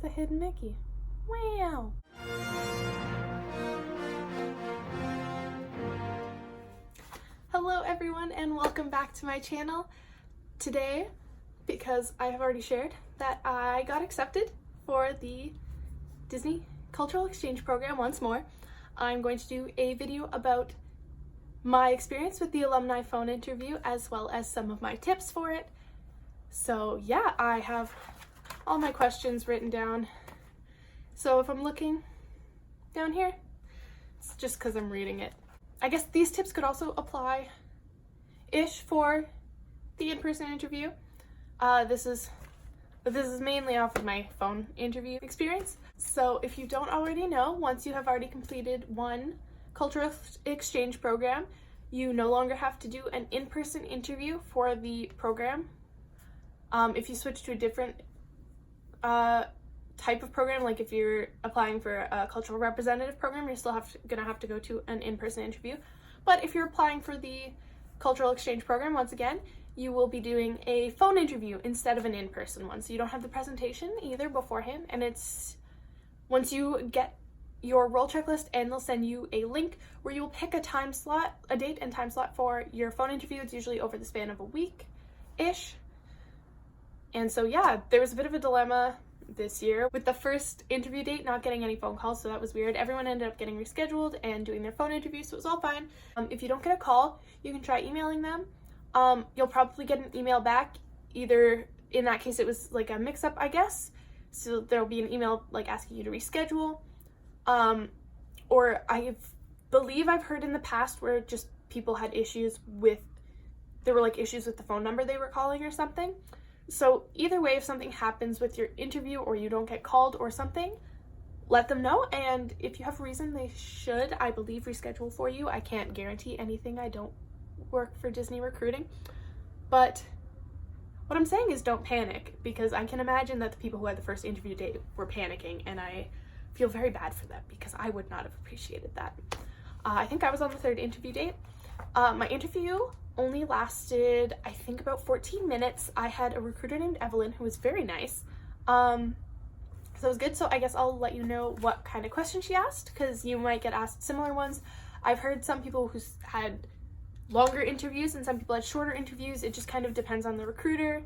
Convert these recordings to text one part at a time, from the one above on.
with a hidden Mickey. Wow. Hello everyone and welcome back to my channel. Today, because I have already shared that I got accepted for the Disney Cultural Exchange Program once more, I'm going to do a video about my experience with the alumni phone interview as well as some of my tips for it. So yeah, I have all my questions written down. So if I'm looking down here, it's just because I'm reading it. I guess these tips could also apply-ish for the in-person interview. This is mainly off of my phone interview experience. So if you don't already know, once you have already completed one cultural exchange program, you no longer have to do an in-person interview for the program. If you switch to a different type of program, like if you're applying for a cultural representative program, you're still gonna have to go to an in-person interview. But if you're applying for the cultural exchange program, once again, you will be doing a phone interview instead of an in-person one. So you don't have the presentation either beforehand, and it's once you get your role checklist, and they'll send you a link where you will pick a date and time slot for your phone interview. It's usually over the span of a week-ish. And so yeah, there was a bit of a dilemma this year with the first interview date not getting any phone calls, so that was weird. Everyone ended up getting rescheduled and doing their phone interview, so it was all fine. If you don't get a call, you can try emailing them. You'll probably get an email back. Either in that case it was like a mix-up, I guess, so there'll be an email like asking you to reschedule. Or I believe I've heard in the past where just people had issues with, there were like issues with the phone number they were calling or something. So either way, if something happens with your interview or you don't get called or something, let them know. And if you have a reason, they should, I believe, reschedule for you. I can't guarantee anything. I don't work for Disney recruiting. But what I'm saying is don't panic, because I can imagine that the people who had the first interview date were panicking, and I feel very bad for them because I would not have appreciated that. I think I was on the third interview date. My interview only lasted, I think, about 14 minutes. I had a recruiter named Evelyn who was very nice. So it was good. So I guess I'll let you know what kind of questions she asked, because you might get asked similar ones. I've heard some people who had longer interviews and some people had shorter interviews. It just kind of depends on the recruiter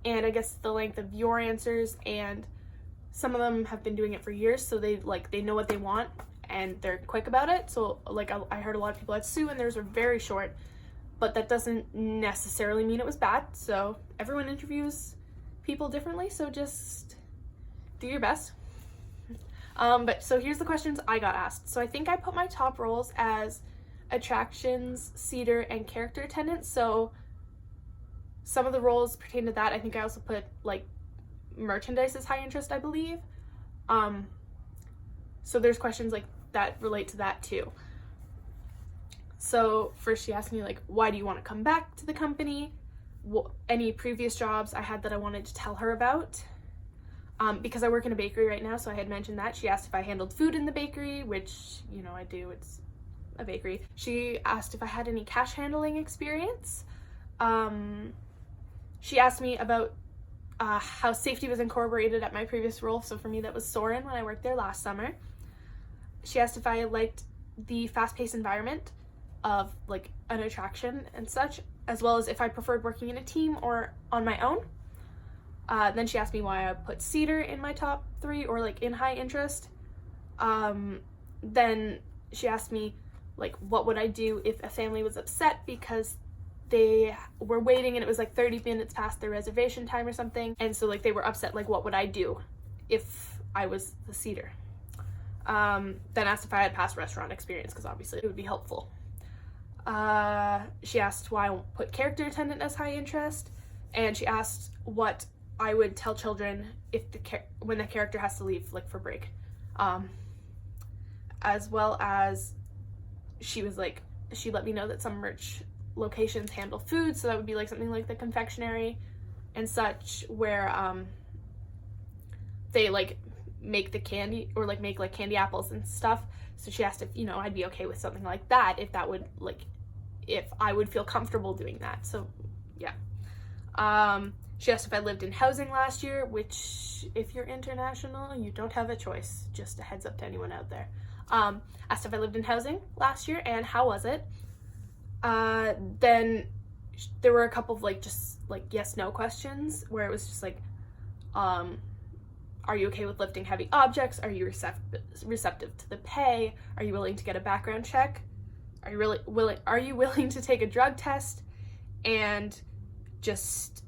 and I guess the length of your answers, and some of them have been doing it for years, so they know what they want and they're quick about it. So like I heard a lot of people at Sue and theirs were very short, but that doesn't necessarily mean it was bad. So everyone interviews people differently, so just do your best. But so here's the questions I got asked. So I think I put my top roles as attractions, seater, and character attendant. So some of the roles pertain to that. I think I also put like merchandise as high interest, I believe. So there's questions like that relate to that too. So first she asked me like, why do you want to come back to the company? Any previous jobs I had that I wanted to tell her about. Because I work in a bakery right now, so I had mentioned that. She asked if I handled food in the bakery, which, you know, I do. It's a bakery. She asked if I had any cash handling experience. She asked me about how safety was incorporated at my previous role. So for me, that was Soarin' when I worked there last summer. She asked if I liked the fast-paced environment of like an attraction and such, as well as if I preferred working in a team or on my own. Then she asked me why I put Cedar in my top 3 or like in high interest. Then she asked me like, what would I do if a family was upset because they were waiting and it was like 30 minutes past their reservation time or something, and so like they were upset, like what would I do if I was the Cedar. Then asked if I had past restaurant experience, because obviously it would be helpful. She asked why I put character attendant as high interest, and she asked what I would tell children if when the character has to leave like for break. As well as she let me know that some merch locations handle food, so that would be like something like the confectionery and such, where they like make the candy or like make like candy apples and stuff. So she asked if, you know, I'd be okay with something like that, if that would like, if I would feel comfortable doing that. So yeah. She asked if I lived in housing last year, which if you're international, you don't have a choice. Just a heads up to anyone out there. Asked if I lived in housing last year and how was it. Then there were a couple of like just like yes no questions where it was just like, are you okay with lifting heavy objects? Are you receptive to the pay? Are you willing to get a background check? Are you willing to take a drug test? And just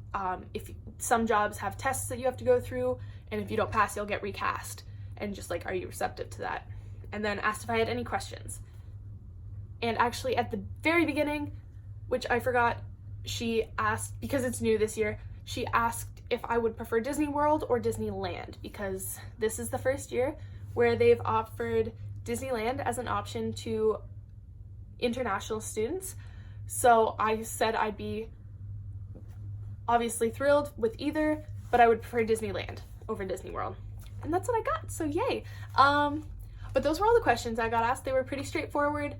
if some jobs have tests that you have to go through, and if you don't pass, you'll get recast. And just like, are you receptive to that? And then asked if I had any questions. And actually at the very beginning, which I forgot, she asked, because it's new this year, she asked if I would prefer Disney World or Disneyland, because this is the first year where they've offered Disneyland as an option to international students. So I said I'd be obviously thrilled with either, but I would prefer Disneyland over Disney World. And that's what I got, so yay. But those were all the questions I got asked. They were pretty straightforward.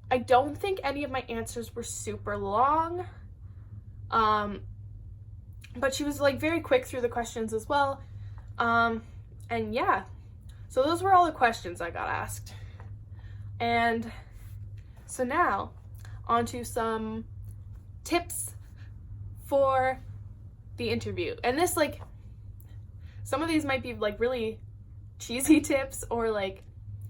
I don't think any of my answers were super long. But she was like very quick through the questions as well. And yeah, so those were all the questions I got asked. And so now on to some tips for the interview. And this, like, some of these might be like really cheesy tips or like,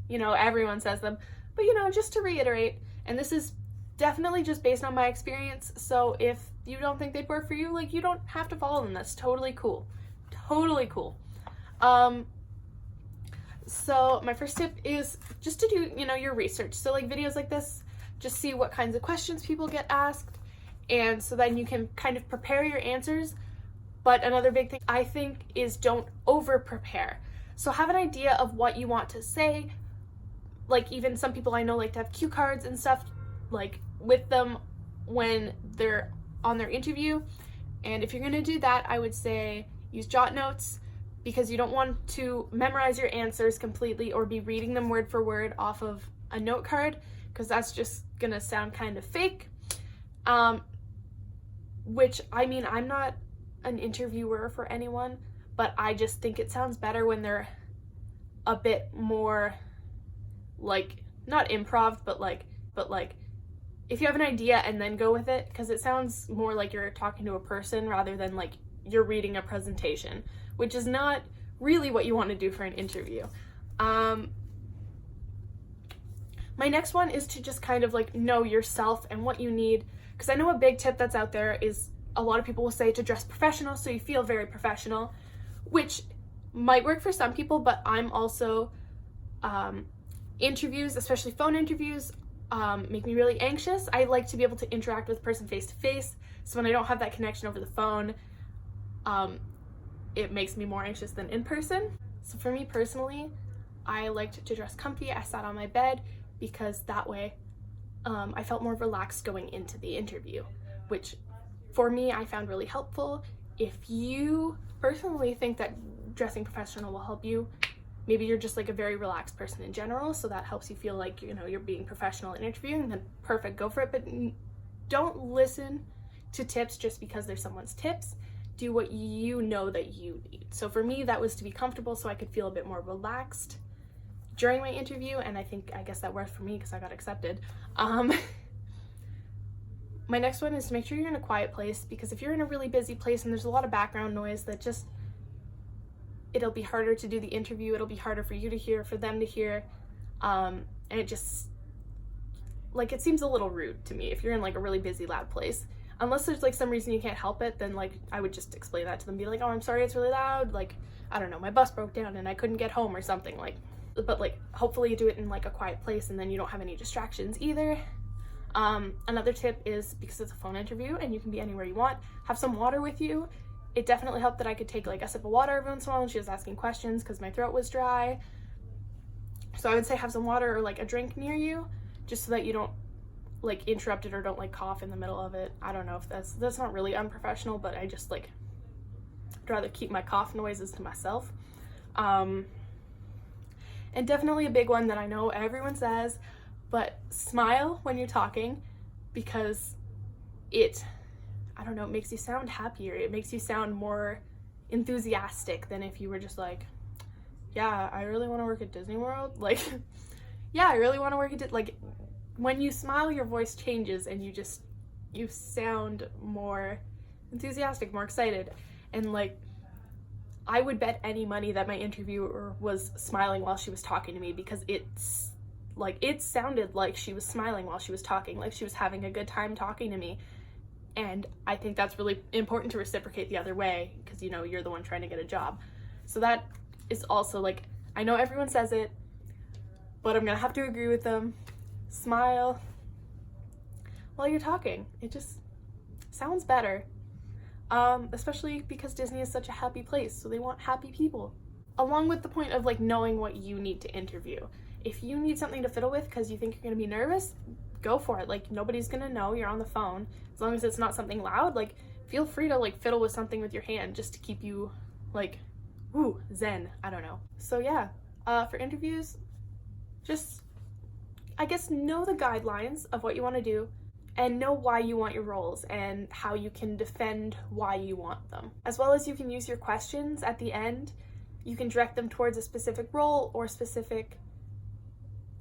you know, everyone says them, but you know, just to reiterate, and this is definitely just based on my experience, so if you don't think they'd work for you, like, you don't have to follow them. That's totally cool. Totally cool. So my first tip is just to do, you know, your research. So like videos like this, just see what kinds of questions people get asked, and so then you can kind of prepare your answers. But another big thing I think is don't over prepare. So have an idea of what you want to say. Like, even some people I know like to have cue cards and stuff like with them when they're on their interview. And if you're going to do that, I would say use jot notes, because you don't want to memorize your answers completely or be reading them word for word off of a note card, because that's just going to sound kind of fake. Which, I mean, I'm not an interviewer for anyone, but I just think it sounds better when they're a bit more like, not improv, but like if you have an idea and then go with it, because it sounds more like you're talking to a person rather than like you're reading a presentation, which is not really what you want to do for an interview. My next one is to just kind of like know yourself and what you need, because I know a big tip that's out there is a lot of people will say to dress professional so you feel very professional, which might work for some people, but I'm also interviews, especially phone interviews, make me really anxious. I like to be able to interact with the person face to face, so when I don't have that connection over the phone, it makes me more anxious than in person. So for me personally, I liked to dress comfy. I sat on my bed because that way I felt more relaxed going into the interview, which for me I found really helpful. If you personally think that dressing professional will help you, maybe you're just like a very relaxed person in general, so that helps you feel like, you know, you're being professional in interviewing, then perfect, go for it. But don't listen to tips just because they're someone's tips. Do what you know that you need. So for me, that was to be comfortable so I could feel a bit more relaxed during my interview, and I guess that worked for me because I got accepted. My next one is to make sure you're in a quiet place, because if you're in a really busy place and there's a lot of background noise, that just, it'll be harder to do the interview. It'll be harder for you to hear, for them to hear, and it just, like, it seems a little rude to me if you're in like a really busy, loud place. Unless there's like some reason you can't help it, then like I would just explain that to them, be like, oh, I'm sorry it's really loud, like, I don't know, my bus broke down and I couldn't get home or something, like, but like hopefully you do it in like a quiet place and then you don't have any distractions either. Another tip is, because it's a phone interview and you can be anywhere you want, have some water with you. It definitely helped that I could take like a sip of water every once in a while when she was asking questions because my throat was dry. So I would say have some water or like a drink near you, just so that you don't like interrupt it or don't like cough in the middle of it. I don't know if that's not really unprofessional, but I just like, I'd rather keep my cough noises to myself. And definitely a big one that I know everyone says, but smile when you're talking, because I don't know, it makes you sound happier. It makes you sound more enthusiastic than if you were just like, yeah, I really want to work at Disney World. Like, yeah, I really want to work at like, when you smile, your voice changes and you sound more enthusiastic, more excited. And like, I would bet any money that my interviewer was smiling while she was talking to me, because it's like, it sounded like she was smiling while she was talking, like she was having a good time talking to me. And I think that's really important to reciprocate the other way, because, you know, you're the one trying to get a job. So that is also like, I know everyone says it, but I'm gonna have to agree with them. Smile while you're talking. It just sounds better. Especially because Disney is such a happy place, so they want happy people. Along with the point of like knowing what you need to interview. If you need something to fiddle with because you think you're gonna be nervous, go for it. Like, nobody's gonna know, you're on the phone. As long as it's not something loud, like, feel free to like fiddle with something with your hand just to keep you like, ooh, zen, I don't know. So yeah, for interviews, just, I guess, know the guidelines of what you want to do and know why you want your roles and how you can defend why you want them. As well as you can use your questions at the end. You can direct them towards a specific role or specific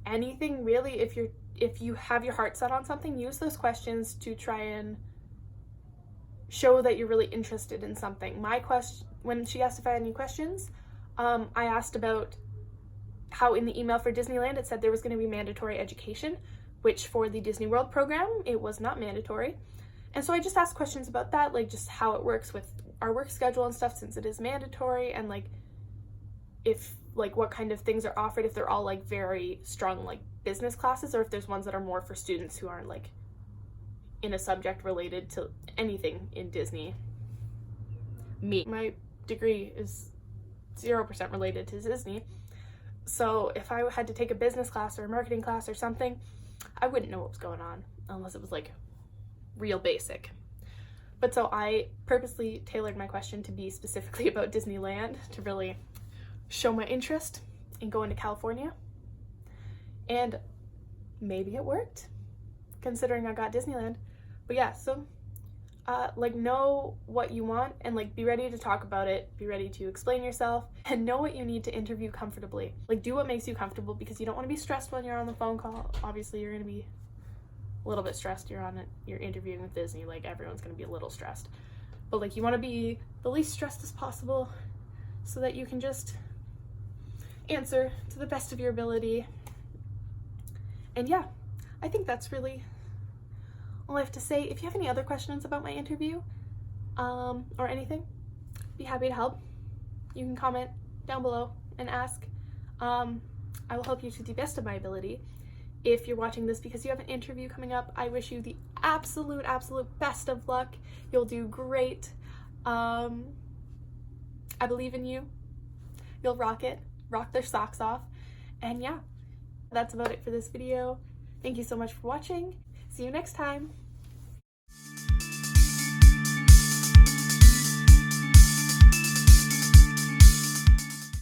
anything really. If you have your heart set on something, use those questions to try and show that you're really interested in something. My question, when she asked if I had any questions, I asked about how in the email for Disneyland it said there was going to be mandatory education, which for the Disney World program, it was not mandatory. And so I just asked questions about that, like just how it works with our work schedule and stuff, since it is mandatory, and like if like what kind of things are offered, if they're all like very strong like business classes, or if there's ones that are more for students who aren't like in a subject related to anything in Disney. My degree is 0% related to Disney, so if I had to take a business class or a marketing class or something, I wouldn't know what was going on unless it was like real basic. But so I purposely tailored my question to be specifically about Disneyland to really show my interest in going to California. And maybe it worked, considering I got Disneyland. But yeah, so like, know what you want and like be ready to talk about it, be ready to explain yourself, and know what you need to interview comfortably. Like, do what makes you comfortable, because you don't want to be stressed when you're on the phone call. Obviously you're going to be a little bit stressed. You're interviewing with Disney, like everyone's going to be a little stressed, but like you want to be the least stressed as possible so that you can just answer to the best of your ability. And yeah, I think that's really all I have to say. If you have any other questions about my interview or anything, be happy to help. You can comment down below and ask. I will help you to the best of my ability. If you're watching this because you have an interview coming up, I wish you the absolute best of luck. You'll do great. I believe in you. You'll rock it. Rock their socks off. And yeah, that's about it for this video. Thank you so much for watching. See you next time.